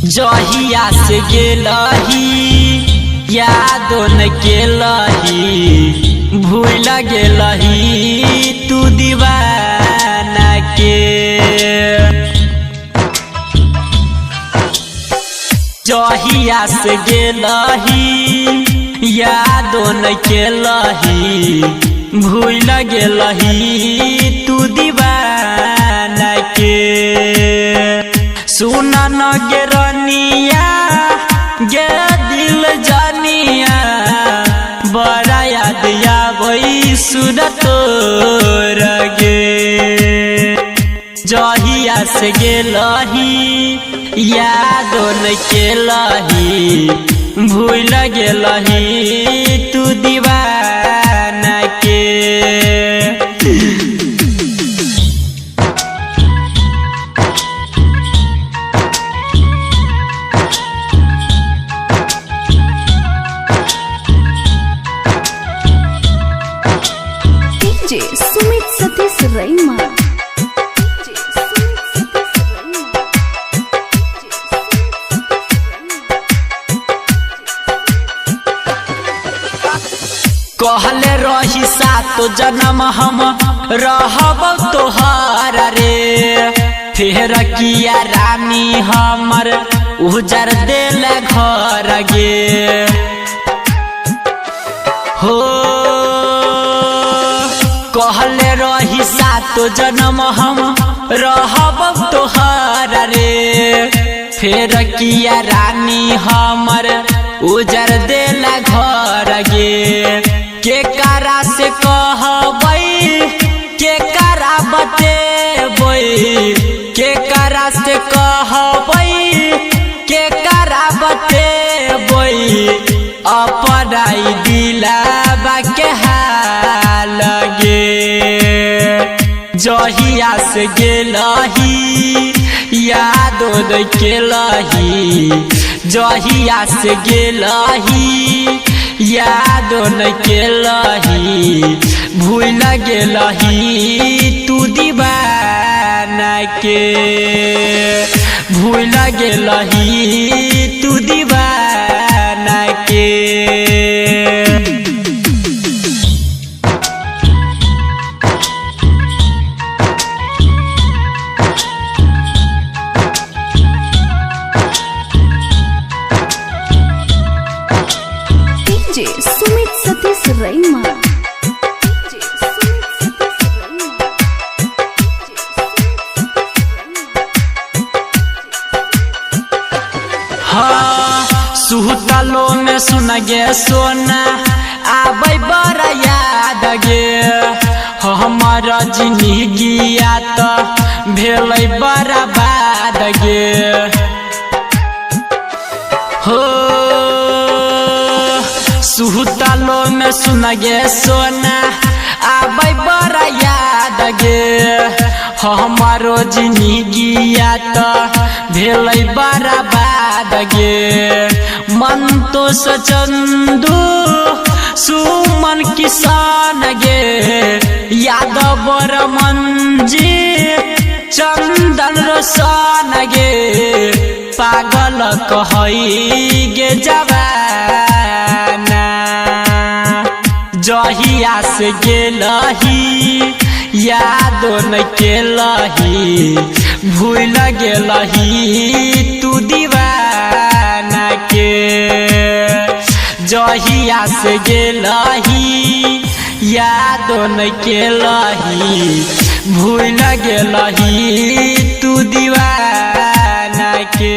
जहिया से गेलही यादो न केलही भूल गेलही तू दीवाना के। जहिया से गेलही यादो न केलही भूल गेलही तू दीवाना के। सुना न गे गे दिल जानिया बड़ा याद आबै सूरत गे। जहिया से गेलही यादो न केलही भूल गेलही तू दीवाना के। सुमित सतीश रैमा। कहले रही सातो जन्म हम रहब तोहार रे। फेर किया रानी हमर उजर देल घर गे हो। कहले रही सातो जन्म हम रहब तोहार रे। फेर किया रानी हमर उजर देला घर गे। के करा से कहबै के करा बतेबै के करा से कहबै के करा बतेबै अपराई दिलाबा के हाल गे। जहिया से गेलही यादो न केलही जहिया से गेलही यादो न केलही भूल गेलही तू दीवाना के। भूल गेलही तू दीवाना के। सुमित सतीश रैमा। हाँ सुतलो में सुन गे सोना आबै बड़ा याद गे। हमर जिंदगिया तो भेलै बर्बाद गे हो। सुतलो में सुन गे सोना आबै बड़ा याद गे। हमारो जिंदगिया तो भेलै बर्बाद गे। मन तो चंदू सुमन किसान गे यादव बरमन जी चंदन रोशन गे। पागल कहै गे जवाना। जहिया से गेलही यादो न केलही भूल गेलही तू दीवाना के। जहिया से गेलही यादो न केलही भूल गेलही तू दीवाना के।